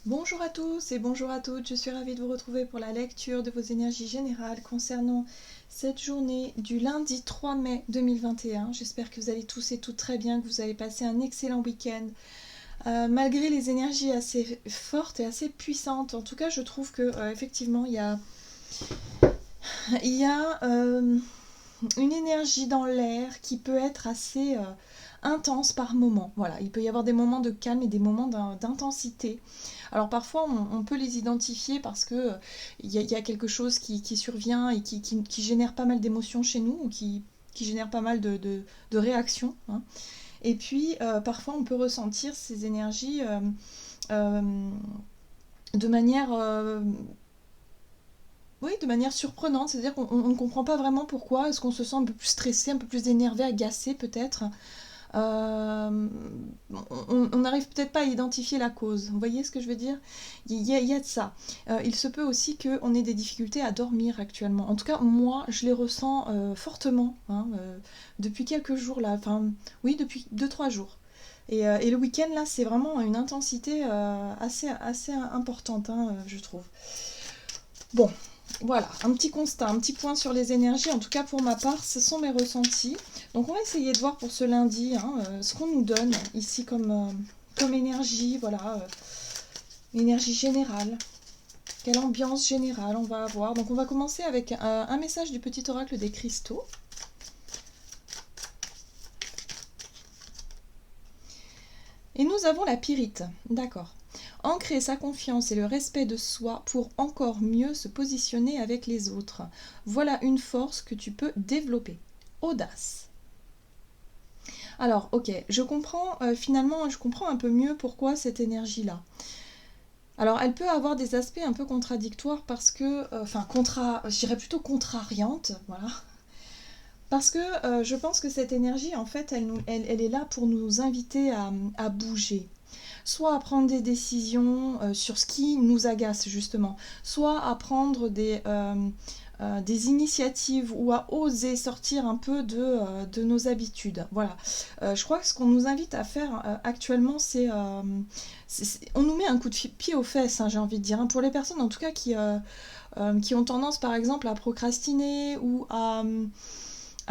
Bonjour à tous et bonjour à toutes, je suis ravie de vous retrouver pour la lecture de vos énergies générales concernant cette journée du lundi 3 mai 2021. J'espère que vous allez tous et toutes très bien, que vous avez passé un excellent week-end. Malgré les énergies assez fortes et assez puissantes, en tout cas je trouve que effectivement il y a une énergie dans l'air qui peut être assez intense par moment. Voilà, il peut y avoir des moments de calme et des moments d'intensité. Alors parfois on peut les identifier parce que y a quelque chose qui survient et qui génère pas mal d'émotions chez nous ou qui génère pas mal de réactions, hein. Et puis parfois on peut ressentir ces énergies euh, de manière oui, de manière surprenante, c'est-à-dire qu'on ne comprend pas vraiment pourquoi, est-ce qu'on se sent un peu plus stressé, un peu plus énervé, agacé peut-être. Euh, on n'arrive peut-être pas à identifier la cause. Vous voyez ce que je veux dire? Il y a de ça. Il se peut aussi qu'on ait des difficultés à dormir actuellement. En tout cas, moi, je les ressens fortement, hein, depuis quelques jours là. Enfin, oui, depuis deux-trois jours. Et le week-end là, c'est vraiment une intensité assez importante, hein, je trouve. Bon, voilà, un petit constat, un petit point sur les énergies. En tout cas, pour ma part, ce sont mes ressentis. Donc, on va essayer de voir pour ce lundi, hein, ce qu'on nous donne ici comme énergie. Voilà, l'énergie générale. Quelle ambiance générale on va avoir. Donc, on va commencer avec un message du petit oracle des cristaux. Et nous avons la pyrite. D'accord. Ancrer sa confiance et le respect de soi pour encore mieux se positionner avec les autres. Voilà une force que tu peux développer. Audace. Alors, ok, je comprends finalement, je comprends un peu mieux pourquoi cette énergie-là. Alors, elle peut avoir des aspects un peu contradictoires parce que, je dirais plutôt contrariante, voilà. Parce que je pense que cette énergie, en fait, elle est là pour nous inviter à bouger, soit à prendre des décisions sur ce qui nous agace justement, soit à prendre des initiatives ou à oser sortir un peu de nos habitudes. Voilà. Je crois que ce qu'on nous invite à faire actuellement, on nous met un coup de pied aux fesses, hein, j'ai envie de dire, hein, pour les personnes en tout cas qui ont tendance par exemple à procrastiner ou à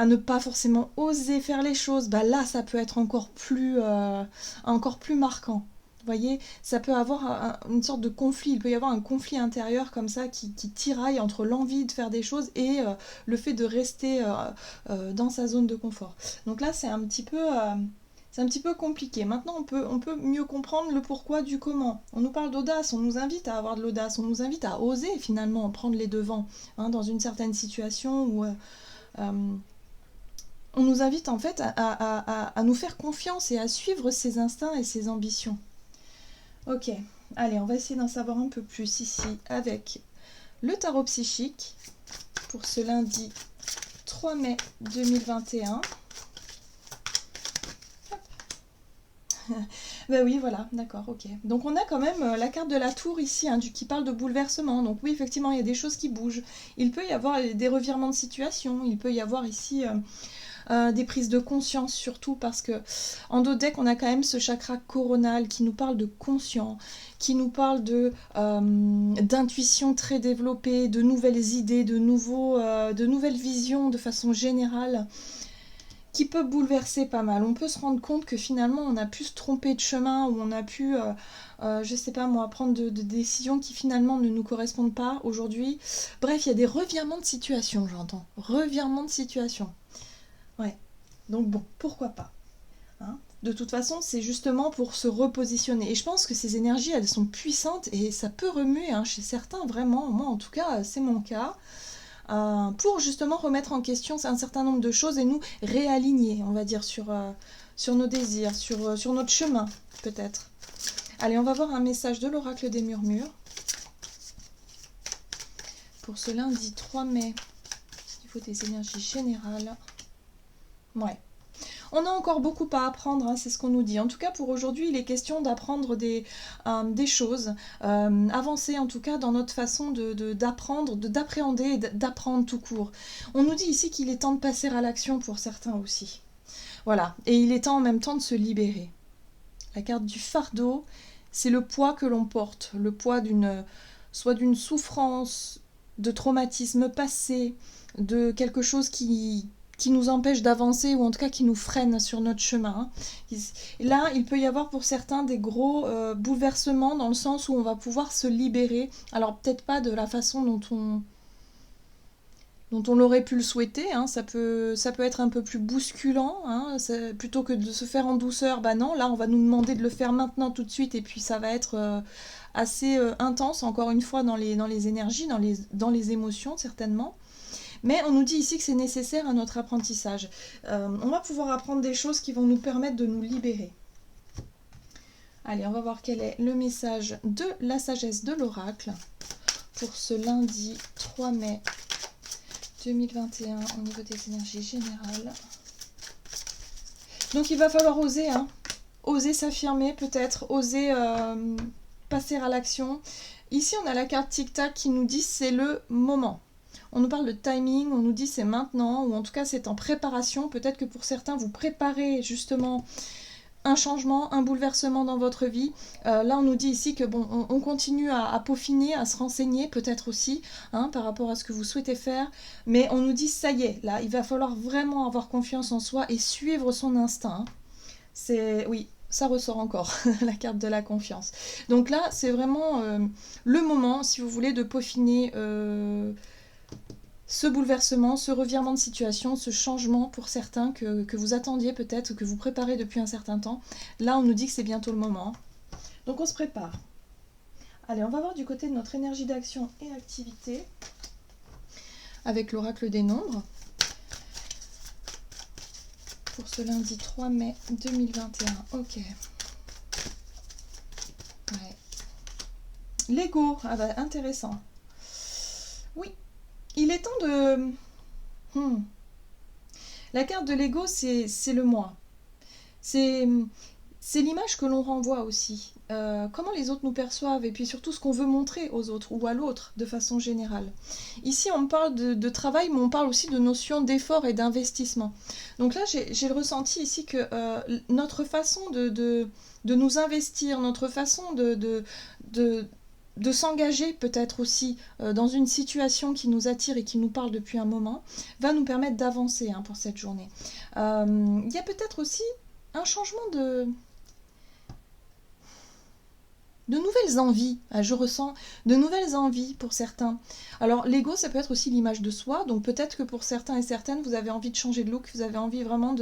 ne pas forcément oser faire les choses, bah là ça peut être encore plus marquant. Vous voyez, ça peut avoir une sorte de conflit, il peut y avoir un conflit intérieur comme ça qui tiraille entre l'envie de faire des choses et le fait de rester dans sa zone de confort. Donc là c'est un petit peu compliqué. Maintenant on peut mieux comprendre le pourquoi du comment. On nous parle d'audace, on nous invite à avoir de l'audace, on nous invite à oser finalement prendre les devants, hein, dans une certaine situation où euh, on nous invite en fait à nous faire confiance et à suivre ses instincts et ses ambitions. Ok, allez, on va essayer d'en savoir un peu plus ici avec le tarot psychique pour ce lundi 3 mai 2021. Ben oui, voilà, d'accord, ok. Donc on a quand même la carte de la tour ici, hein, qui parle de bouleversement. Donc oui, effectivement, il y a des choses qui bougent. Il peut y avoir des revirements de situation. Il peut y avoir ici des prises de conscience surtout parce que en dos deck on a quand même ce chakra coronal qui nous parle de conscient, qui nous parle d'intuition très développée, de nouvelles idées, de nouvelles visions de façon générale qui peut bouleverser pas mal. On peut se rendre compte que finalement on a pu se tromper de chemin ou on a pu je sais pas moi, prendre de décisions qui finalement ne nous correspondent pas aujourd'hui. Bref, il y a des revirements de situation, j'entends. Revirements de situation. Ouais. Donc bon, pourquoi pas, hein. De toute façon, c'est justement pour se repositionner. Et je pense que ces énergies, elles sont puissantes et ça peut remuer, hein, chez certains, vraiment. Moi, en tout cas, c'est mon cas. Pour justement remettre en question un certain nombre de choses et nous réaligner, on va dire, sur nos désirs, sur notre chemin, peut-être. Allez, on va voir un message de l'oracle des murmures pour ce lundi 3 mai, au niveau des énergies générales. Ouais. On a encore beaucoup à apprendre, hein, c'est ce qu'on nous dit. En tout cas, pour aujourd'hui, il est question d'apprendre des choses, avancer en tout cas dans notre façon d'apprendre, d'appréhender et d'apprendre tout court. On nous dit ici qu'il est temps de passer à l'action pour certains aussi. Voilà, et il est temps en même temps de se libérer. La carte du fardeau c'est le poids que l'on porte, le poids soit d'une souffrance, de traumatisme passé, de quelque chose qui nous empêche d'avancer ou en tout cas qui nous freine sur notre chemin. Et là, il peut y avoir pour certains des gros bouleversements dans le sens où on va pouvoir se libérer. Alors peut-être pas de la façon dont on l'aurait pu le souhaiter, hein. Ça peut être un peu plus bousculant, hein. Plutôt que de se faire en douceur, bah non, là on va nous demander de le faire maintenant tout de suite et puis ça va être assez intense, encore une fois, dans les énergies, dans les émotions certainement. Mais on nous dit ici que c'est nécessaire à notre apprentissage. On va pouvoir apprendre des choses qui vont nous permettre de nous libérer. Allez, on va voir quel est le message de la sagesse de l'oracle pour ce lundi 3 mai 2021 au niveau des énergies générales. Donc il va falloir oser, hein, oser s'affirmer peut-être, oser passer à l'action. Ici on a la carte tic-tac qui nous dit c'est le moment. On nous parle de timing, on nous dit c'est maintenant, ou en tout cas c'est en préparation. Peut-être que pour certains vous préparez justement un changement, un bouleversement dans votre vie. Là on nous dit ici que bon, on continue à peaufiner, à se renseigner peut-être aussi, hein, par rapport à ce que vous souhaitez faire, mais on nous dit ça y est, là il va falloir vraiment avoir confiance en soi et suivre son instinct. Oui, ça ressort encore, la carte de la confiance. Donc là c'est vraiment le moment, si vous voulez, de peaufiner ce bouleversement, ce revirement de situation, ce changement pour certains que vous attendiez peut-être, que vous préparez depuis un certain temps. Là, on nous dit que c'est bientôt le moment. Donc on se prépare. Allez, on va voir du côté de notre énergie d'action et activité avec l'oracle des nombres pour ce lundi 3 mai 2021. Ok. Ouais. L'ego, ah bah intéressant. Oui. Il est temps de... La carte de l'ego, c'est le moi. C'est l'image que l'on renvoie aussi. Comment les autres nous perçoivent et puis surtout ce qu'on veut montrer aux autres ou à l'autre de façon générale. Ici, on parle de travail, mais on parle aussi de notion d'effort et d'investissement. Donc là, j'ai le ressenti ici que notre façon de nous investir, notre façon de s'engager peut-être aussi dans une situation qui nous attire et qui nous parle depuis un moment, va nous permettre d'avancer, hein, pour cette journée. Il y a peut-être aussi un changement de nouvelles envies. Je ressens de nouvelles envies pour certains. Alors l'ego, ça peut être aussi l'image de soi, donc peut-être que pour certains et certaines, vous avez envie de changer de look, vous avez envie vraiment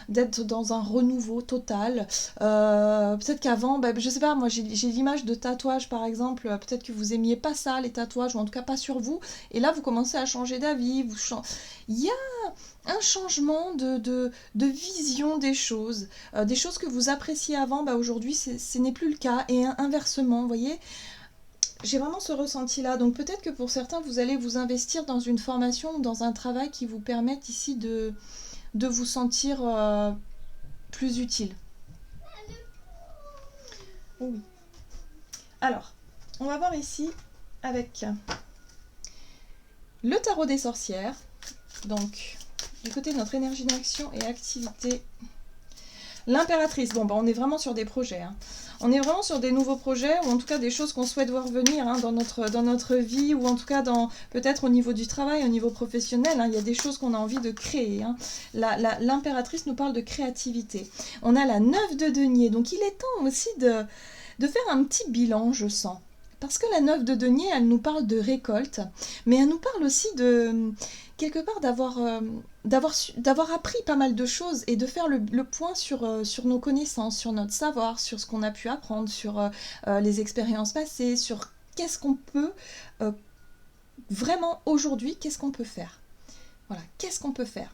d'être dans un renouveau total. Peut-être qu'avant, je sais pas, moi j'ai l'image de tatouage par exemple, peut-être que vous aimiez pas ça, les tatouages, ou en tout cas pas sur vous, et là vous commencez à changer d'avis, il y a un changement de vision des choses que vous appréciez avant, aujourd'hui ce n'est plus le cas, et inversement, vous voyez, j'ai vraiment ce ressenti là. Donc peut-être que pour certains vous allez vous investir dans une formation ou dans un travail qui vous permette ici de vous sentir plus utile. Oui. Alors, on va voir ici avec le tarot des sorcières, donc du côté de notre énergie d'action et activité, l'impératrice. Bon, on est vraiment sur des projets, hein. On est vraiment sur des nouveaux projets, ou en tout cas des choses qu'on souhaite voir venir, hein, dans notre vie, ou en tout cas peut-être au niveau du travail, au niveau professionnel, hein. Il y a des choses qu'on a envie de créer, hein. L'impératrice nous parle de créativité. On a la 9 de denier, donc il est temps aussi de faire un petit bilan, je sens. Parce que la 9 de denier, elle nous parle de récolte, mais elle nous parle aussi de, quelque part, d'avoir appris pas mal de choses et de faire le point sur nos connaissances, sur notre savoir, sur ce qu'on a pu apprendre, sur les expériences passées, sur qu'est-ce qu'on peut vraiment aujourd'hui, qu'est-ce qu'on peut faire. Voilà, qu'est-ce qu'on peut faire.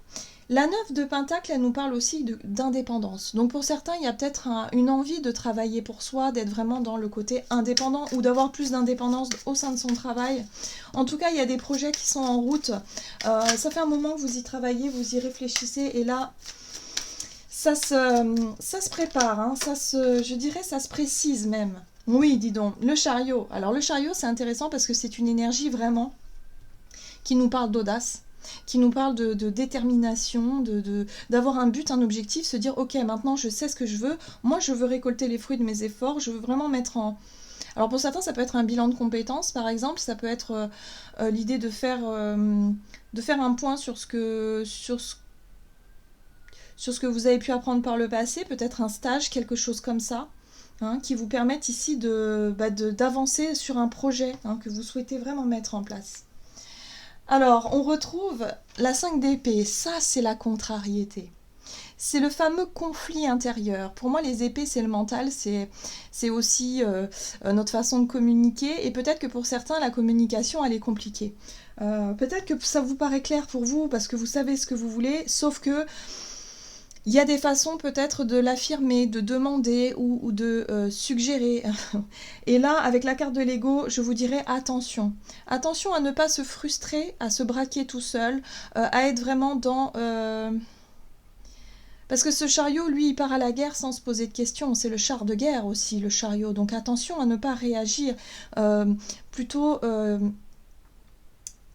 La 9 de Pentacle, elle nous parle aussi d'indépendance. Donc pour certains, il y a peut-être une envie de travailler pour soi, d'être vraiment dans le côté indépendant ou d'avoir plus d'indépendance au sein de son travail. En tout cas, il y a des projets qui sont en route. Ça fait un moment que vous y travaillez, vous y réfléchissez et là, ça se prépare, hein, je dirais ça se précise même. Oui, dis donc, le chariot. Alors le chariot, c'est intéressant parce que c'est une énergie vraiment qui nous parle d'audace. qui nous parle de détermination, d'avoir un but, un objectif, se dire ok, maintenant je sais ce que je veux, moi je veux récolter les fruits de mes efforts, je veux vraiment mettre en... Alors pour certains ça peut être un bilan de compétences par exemple, ça peut être l'idée de faire un point sur ce que vous avez pu apprendre par le passé, peut-être un stage, quelque chose comme ça. Qui vous permettent ici d'avancer sur un projet que vous souhaitez vraiment mettre en place. Alors, on retrouve la 5 d'épée, ça c'est la contrariété. C'est le fameux conflit intérieur. Pour moi, les épées, c'est le mental, c'est aussi notre façon de communiquer, et peut-être que pour certains, la communication, elle est compliquée. Peut-être que ça vous paraît clair pour vous, parce que vous savez ce que vous voulez, sauf que il y a des façons peut-être de l'affirmer, de demander ou de suggérer. Et là, avec la carte de l'ego, je vous dirais attention. Attention à ne pas se frustrer, à se braquer tout seul, à être vraiment dans... Parce que ce chariot, lui, il part à la guerre sans se poser de questions. C'est le char de guerre aussi, le chariot. Donc attention à ne pas réagir plutôt...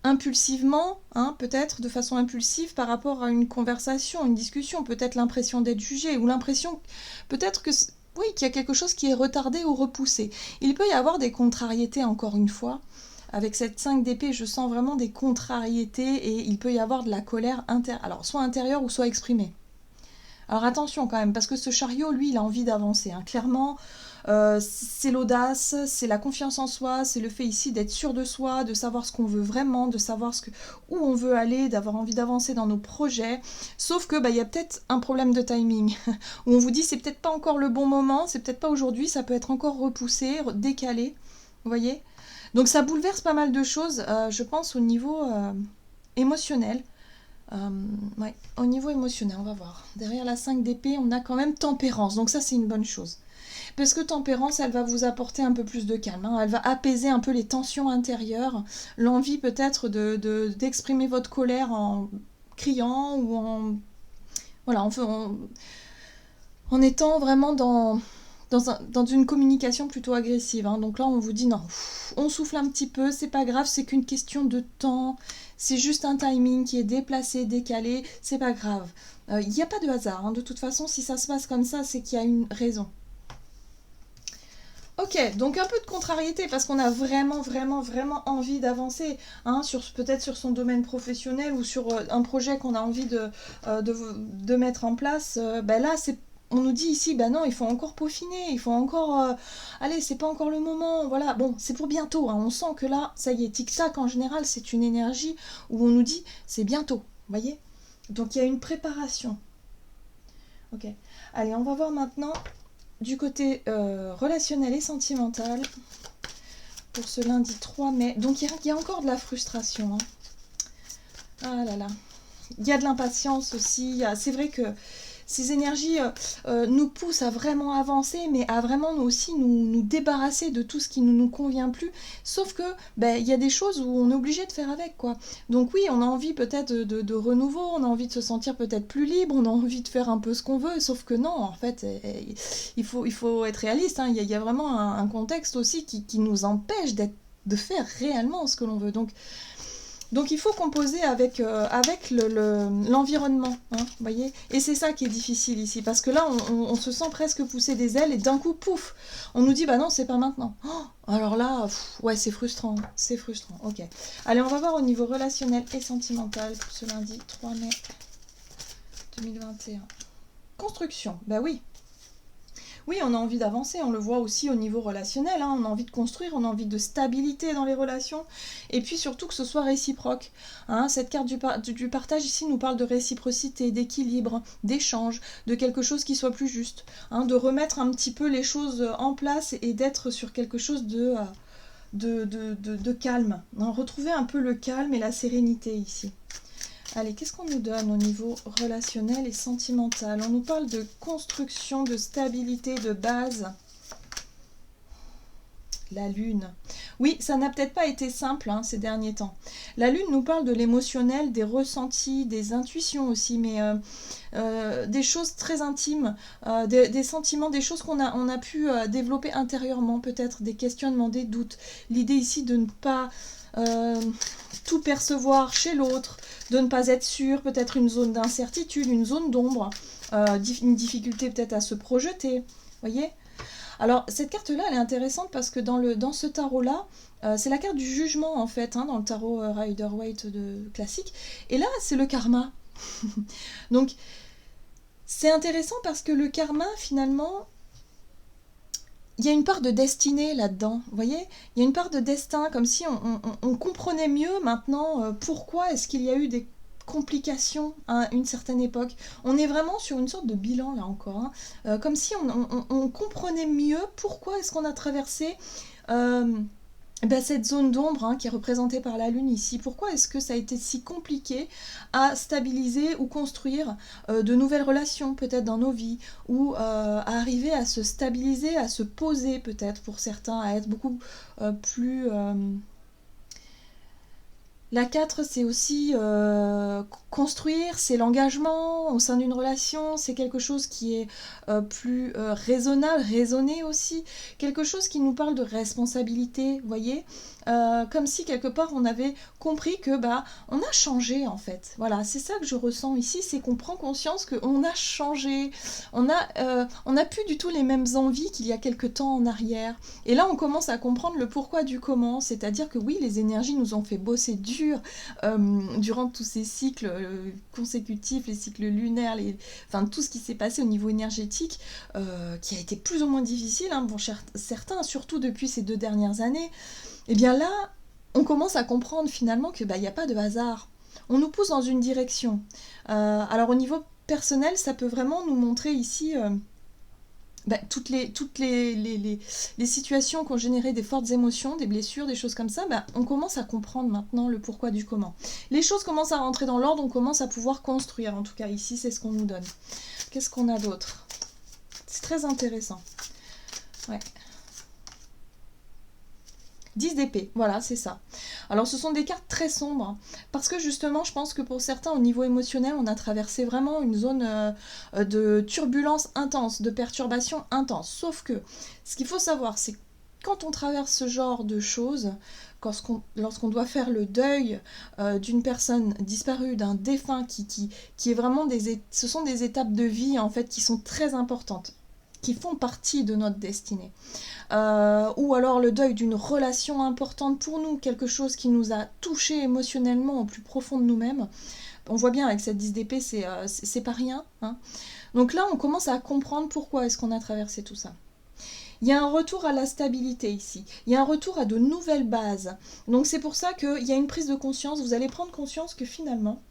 impulsivement, peut-être de façon impulsive par rapport à une conversation, une discussion, peut-être l'impression d'être jugé, ou l'impression peut-être que oui, qu'il y a quelque chose qui est retardé ou repoussé. Il peut y avoir des contrariétés, encore une fois. Avec cette 5 d'épée, je sens vraiment des contrariétés et il peut y avoir de la colère alors soit intérieure ou soit exprimée. Alors attention quand même, parce que ce chariot, lui, il a envie d'avancer. Clairement, c'est l'audace, c'est la confiance en soi, c'est le fait ici d'être sûr de soi, de savoir ce qu'on veut vraiment, de savoir où on veut aller, d'avoir envie d'avancer dans nos projets. Sauf que y a peut-être un problème de timing, où on vous dit c'est peut-être pas encore le bon moment, c'est peut-être pas aujourd'hui, ça peut être encore repoussé, décalé, vous voyez. Donc ça bouleverse pas mal de choses, je pense, au niveau émotionnel. Ouais, au niveau émotionnel, on va voir. Derrière la 5 d'épée, on a quand même tempérance, donc ça c'est une bonne chose. Parce que tempérance, elle va vous apporter un peu plus de calme, elle va apaiser un peu les tensions intérieures, l'envie peut-être d'exprimer votre colère en criant ou en... Voilà, en étant vraiment dans une communication plutôt agressive. Donc là, on vous dit non, on souffle un petit peu, c'est pas grave, c'est qu'une question de temps, c'est juste un timing qui est déplacé, décalé, c'est pas grave. Il n'y a pas de hasard, de toute façon, si ça se passe comme ça, c'est qu'il y a une raison. Ok, donc un peu de contrariété parce qu'on a vraiment envie d'avancer, peut-être sur son domaine professionnel ou sur un projet qu'on a envie de mettre en place. Là, on nous dit ici, non, il faut encore peaufiner, il faut encore... allez, c'est pas encore le moment, voilà. Bon, c'est pour bientôt, on sent que là, ça y est, tic-tac, en général, c'est une énergie où on nous dit, c'est bientôt, vous voyez. Donc il y a une préparation. Ok, allez, on va voir maintenant... du côté relationnel et sentimental pour ce lundi 3 mai. Donc il y a encore de la frustration. Ah là là. Il y a de l'impatience aussi. C'est vrai que ces énergies nous poussent à vraiment avancer, mais à vraiment nous débarrasser de tout ce qui ne nous convient plus. Sauf que il y a des choses où on est obligé de faire avec, quoi. Donc oui, on a envie peut-être de renouveau, on a envie de se sentir peut-être plus libre, on a envie de faire un peu ce qu'on veut, sauf que non, en fait, il faut être réaliste. Il y a vraiment un contexte aussi qui nous empêche de faire réellement ce que l'on veut. Donc il faut composer avec l'environnement, vous voyez. Et c'est ça qui est difficile ici, parce que là, on se sent presque pousser des ailes, et d'un coup, pouf, on nous dit, non, c'est pas maintenant. Alors là, ouais, c'est frustrant, ok. Allez, on va voir au niveau relationnel et sentimental, pour ce lundi 3 mai 2021. Construction, oui. Oui, on a envie d'avancer, on le voit aussi au niveau relationnel, on a envie de construire, on a envie de stabilité dans les relations, et puis surtout que ce soit réciproque. Cette carte du partage ici nous parle de réciprocité, d'équilibre, d'échange, de quelque chose qui soit plus juste, de remettre un petit peu les choses en place et d'être sur quelque chose de calme. Retrouver un peu le calme et la sérénité ici. Allez, qu'est-ce qu'on nous donne au niveau relationnel et sentimental? On nous parle de construction, de stabilité, de base. La lune. Oui, ça n'a peut-être pas été simple hein, ces derniers temps. La Lune nous parle de l'émotionnel, des ressentis, des intuitions aussi, mais des choses très intimes, des sentiments, des choses on a pu développer intérieurement, peut-être des questionnements, des doutes. L'idée ici de ne pas tout percevoir chez l'autre, de ne pas être sûr, peut-être une zone d'incertitude, une zone d'ombre, une difficulté peut-être à se projeter, voyez. Alors, cette carte-là, elle est intéressante parce que dans ce tarot-là, c'est la carte du jugement, en fait, hein, dans le tarot Rider-Waite classique. Et là, c'est le karma. Donc, c'est intéressant parce que le karma, finalement, il y a une part de destinée là-dedans, vous voyez. Il y a une part de destin, comme si on comprenait mieux maintenant pourquoi est-ce qu'il y a eu des complications à une certaine époque. On est vraiment sur une sorte de bilan là encore, hein. Comme si on comprenait mieux pourquoi est-ce qu'on a traversé cette zone d'ombre hein, qui est représentée par la Lune ici. Pourquoi est-ce que ça a été si compliqué à stabiliser ou construire de nouvelles relations peut-être dans nos vies, ou à arriver à se stabiliser, à se poser peut-être pour certains, à être beaucoup plus... La 4, c'est aussi construire, c'est l'engagement au sein d'une relation, c'est quelque chose qui est plus raisonnable, raisonné aussi, quelque chose qui nous parle de responsabilité, vous voyez, comme si quelque part on avait compris que on a changé en fait. Voilà, c'est ça que je ressens ici, c'est qu'on prend conscience qu'on a changé, on n'a plus du tout les mêmes envies qu'il y a quelque temps en arrière. Et là on commence à comprendre le pourquoi du comment, c'est-à-dire que oui, les énergies nous ont fait bosser dur durant tous ces cycles consécutifs, les cycles lunaires, enfin tout ce qui s'est passé au niveau énergétique, qui a été plus ou moins difficile hein, pour certains, surtout depuis ces 2 dernières années. Et bien là, on commence à comprendre finalement que il n'y a pas de hasard. On nous pousse dans une direction. Alors au niveau personnel, ça peut vraiment nous montrer ici toutes les situations qui ont généré des fortes émotions, des blessures, des choses comme ça, on commence à comprendre maintenant le pourquoi du comment. Les choses commencent à rentrer dans l'ordre, on commence à pouvoir construire. En tout cas ici, c'est ce qu'on nous donne. Qu'est-ce qu'on a d'autre? C'est très intéressant. Ouais. 10 d'épée, voilà, c'est ça. Alors ce sont des cartes très sombres, parce que justement, je pense que pour certains, au niveau émotionnel, on a traversé vraiment une zone de turbulence intense, de perturbation intense. Sauf que, ce qu'il faut savoir, c'est que quand on traverse ce genre de choses, lorsqu'on doit faire le deuil d'une personne disparue, d'un défunt, qui est vraiment ce sont des étapes de vie, en fait, qui sont très importantes, qui font partie de notre destinée. Ou alors le deuil d'une relation importante pour nous, quelque chose qui nous a touchés émotionnellement au plus profond de nous-mêmes. On voit bien avec cette 10 d'épée, c'est pas rien. Hein. Donc là, on commence à comprendre pourquoi est-ce qu'on a traversé tout ça. Il y a un retour à la stabilité ici. Il y a un retour à de nouvelles bases. Donc c'est pour ça qu'il y a une prise de conscience. Vous allez prendre conscience que finalement,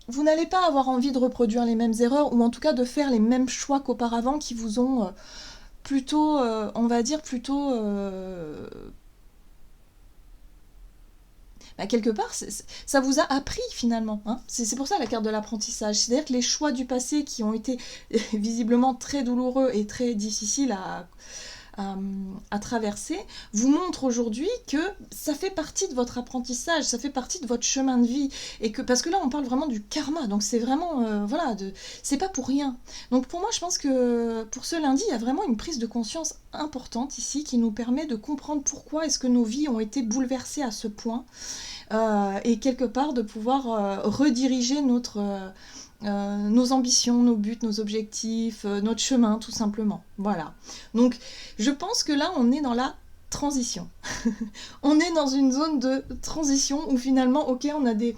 vous n'allez pas avoir envie de reproduire les mêmes erreurs, ou en tout cas de faire les mêmes choix qu'auparavant qui vous ont plutôt, on va dire, plutôt... quelque part, ça vous a appris finalement. Hein, c'est pour ça la carte de l'apprentissage. C'est-à-dire que les choix du passé qui ont été visiblement très douloureux et très difficiles à traverser, vous montre aujourd'hui que ça fait partie de votre apprentissage, ça fait partie de votre chemin de vie, et que parce que là on parle vraiment du karma, donc c'est vraiment c'est pas pour rien. Donc pour moi je pense que pour ce lundi il y a vraiment une prise de conscience importante ici qui nous permet de comprendre pourquoi est-ce que nos vies ont été bouleversées à ce point, et quelque part de pouvoir rediriger nos ambitions, nos buts, nos objectifs, notre chemin tout simplement. Voilà. Donc je pense que là on est dans la transition. On est dans une zone de transition où finalement, ok, on a des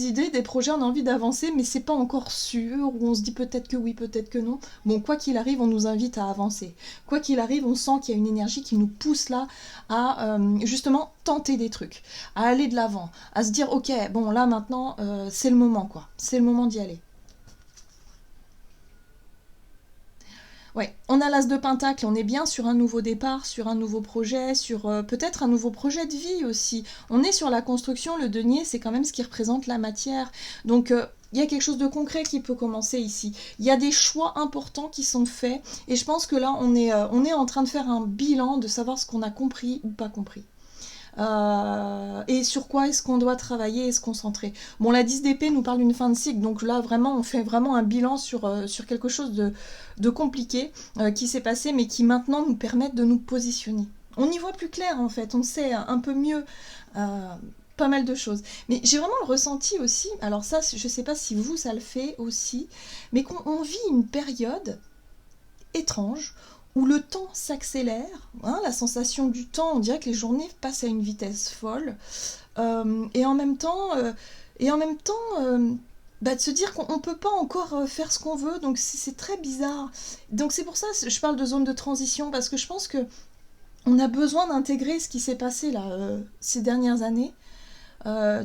idées, des projets, on a envie d'avancer, mais c'est pas encore sûr, où on se dit peut-être que oui, peut-être que non. Bon, quoi qu'il arrive, on nous invite à avancer. Quoi qu'il arrive, on sent qu'il y a une énergie qui nous pousse là à justement tenter des trucs, à aller de l'avant, à se dire ok, bon là maintenant, c'est le moment quoi, c'est le moment d'y aller. Ouais, on a l'as de pentacle, on est bien sur un nouveau départ, sur un nouveau projet, sur peut-être un nouveau projet de vie aussi. On est sur la construction, le denier, c'est quand même ce qui représente la matière. Donc il y a quelque chose de concret qui peut commencer ici. Il y a des choix importants qui sont faits. Et je pense que là, on est en train de faire un bilan de savoir ce qu'on a compris ou pas compris. Et sur quoi est-ce qu'on doit travailler et se concentrer. Bon, la 10 d'épée nous parle d'une fin de cycle, donc là vraiment on fait vraiment un bilan sur quelque chose de compliqué qui s'est passé, mais qui maintenant nous permettent de nous positionner. On y voit plus clair en fait, on sait un peu mieux pas mal de choses. Mais j'ai vraiment le ressenti aussi, alors ça je sais pas si vous ça le fait aussi, mais qu'on vit une période étrange où le temps s'accélère, hein, la sensation du temps, on dirait que les journées passent à une vitesse folle, et en même temps, de se dire qu'on ne peut pas encore faire ce qu'on veut, donc c'est très bizarre. Donc c'est pour ça que je parle de zone de transition, parce que je pense que on a besoin d'intégrer ce qui s'est passé là ces dernières années,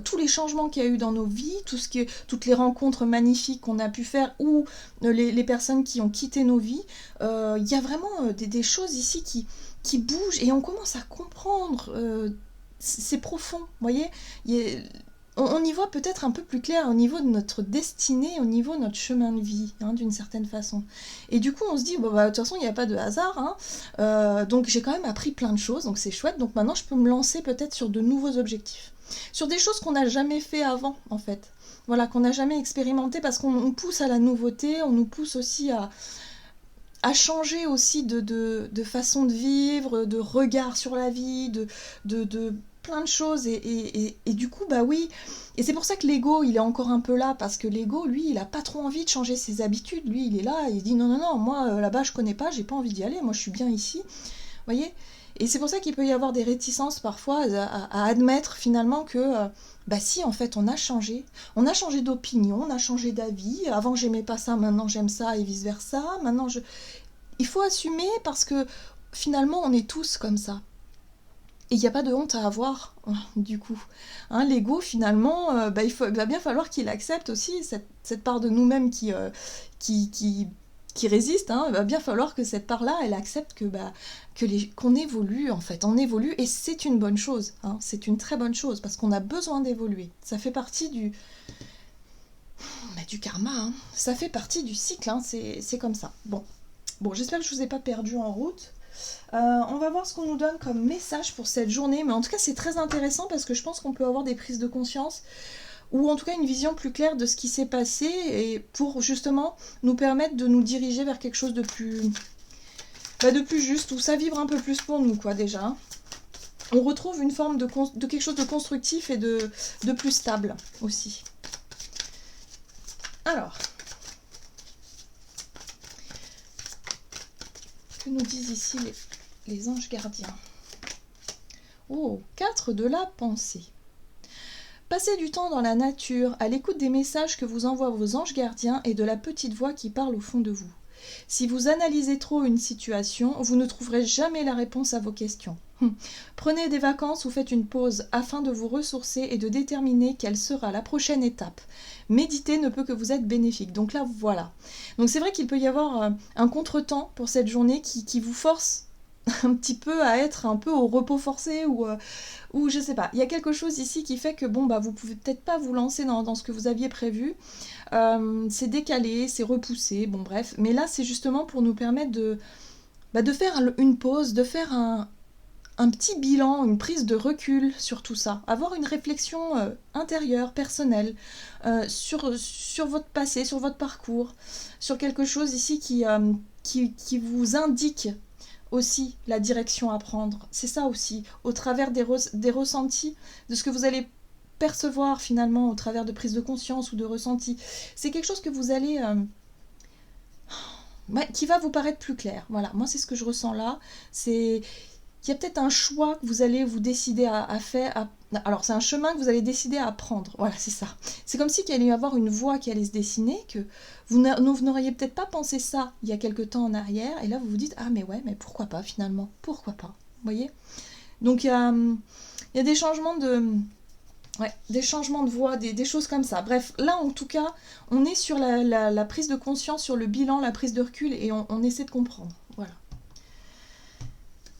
tous les changements qu'il y a eu dans nos vies, toutes les rencontres magnifiques qu'on a pu faire, ou les personnes qui ont quitté nos vies, il y a vraiment des choses ici qui bougent, et on commence à comprendre, c'est profond, vous voyez, on y voit peut-être un peu plus clair au niveau de notre destinée, au niveau de notre chemin de vie, hein, d'une certaine façon. Et du coup, on se dit, bon, bah, de toute façon, il n'y a pas de hasard, hein, donc j'ai quand même appris plein de choses, donc c'est chouette, donc maintenant je peux me lancer peut-être sur de nouveaux objectifs. Sur des choses qu'on n'a jamais fait avant, en fait. Voilà, qu'on n'a jamais expérimenté, parce qu'on pousse à la nouveauté, on nous pousse aussi à changer aussi de façon de vivre, de regard sur la vie, de plein de choses, et du coup, bah oui, et c'est pour ça que l'ego, il est encore un peu là, parce que l'ego, lui, il a pas trop envie de changer ses habitudes, lui, il est là, il dit non, non, non, moi, là-bas, je connais pas, j'ai pas envie d'y aller, moi, je suis bien ici, vous voyez. Et c'est pour ça qu'il peut y avoir des réticences parfois à admettre finalement que, bah si, en fait, on a changé d'opinion, on a changé d'avis, avant j'aimais pas ça, maintenant j'aime ça, et vice-versa, maintenant je... Il faut assumer, parce que finalement, on est tous comme ça. Et il n'y a pas de honte à avoir, du coup. Hein, l'ego, finalement, il va bien falloir qu'il accepte aussi cette part de nous-mêmes qui résiste. Hein. Il va bien falloir que cette part-là, elle accepte qu'on évolue, en fait. On évolue, et c'est une bonne chose. Hein. C'est une très bonne chose, parce qu'on a besoin d'évoluer. Ça fait partie du karma. Hein. Ça fait partie du cycle. Hein. C'est comme ça. Bon, j'espère que je ne vous ai pas perdu en route. On va voir ce qu'on nous donne comme message pour cette journée, mais en tout cas c'est très intéressant, parce que je pense qu'on peut avoir des prises de conscience, ou en tout cas une vision plus claire de ce qui s'est passé, et pour justement nous permettre de nous diriger vers quelque chose de plus juste, où ça vibre un peu plus pour nous, quoi, déjà. On retrouve une forme de quelque chose de constructif et de plus stable aussi. Alors, que nous disent ici les anges gardiens? Oh, 4 de la pensée. Passez du temps dans la nature, à l'écoute des messages que vous envoient vos anges gardiens et de la petite voix qui parle au fond de vous. Si vous analysez trop une situation, vous ne trouverez jamais la réponse à vos questions. Prenez des vacances ou faites une pause afin de vous ressourcer et de déterminer quelle sera la prochaine étape. Méditer ne peut que vous être bénéfique. Donc là, voilà. Donc c'est vrai qu'il peut y avoir un contretemps pour cette journée qui vous force un petit peu à être un peu au repos forcé, ou je sais pas. Il y a quelque chose ici qui fait que vous pouvez peut-être pas vous lancer dans ce que vous aviez prévu. C'est décalé, c'est repoussé, bon bref. Mais là, c'est justement pour nous permettre de faire une pause, de faire un petit bilan, une prise de recul sur tout ça. Avoir une réflexion intérieure, personnelle, sur votre passé, sur votre parcours, sur quelque chose ici qui vous indique aussi la direction à prendre. C'est ça aussi, au travers des ressentis, de ce que vous allez percevoir finalement au travers de prises de conscience ou de ressentis. C'est quelque chose que vous allez... qui va vous paraître plus clair. Voilà, moi c'est ce que je ressens là. Il y a peut-être un choix que vous allez vous décider à faire. Alors c'est un chemin que vous allez décider à prendre. Voilà, c'est ça. C'est comme si il allait y avoir une voie qui allait se dessiner, que vous n'auriez peut-être pas pensé ça il y a quelque temps en arrière, et là vous vous dites, ah mais ouais, mais pourquoi pas finalement, pourquoi pas, vous voyez. Donc il y a des changements des changements de voix, des choses comme ça. Bref, là en tout cas, on est sur la prise de conscience, sur le bilan, la prise de recul, et on essaie de comprendre. Voilà.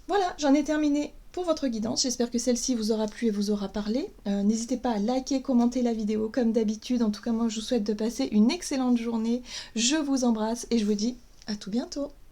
Voilà, j'en ai terminé pour votre guidance. J'espère que celle-ci vous aura plu et vous aura parlé. N'hésitez pas à liker, commenter la vidéo comme d'habitude. En tout cas, moi, je vous souhaite de passer une excellente journée. Je vous embrasse et je vous dis à tout bientôt.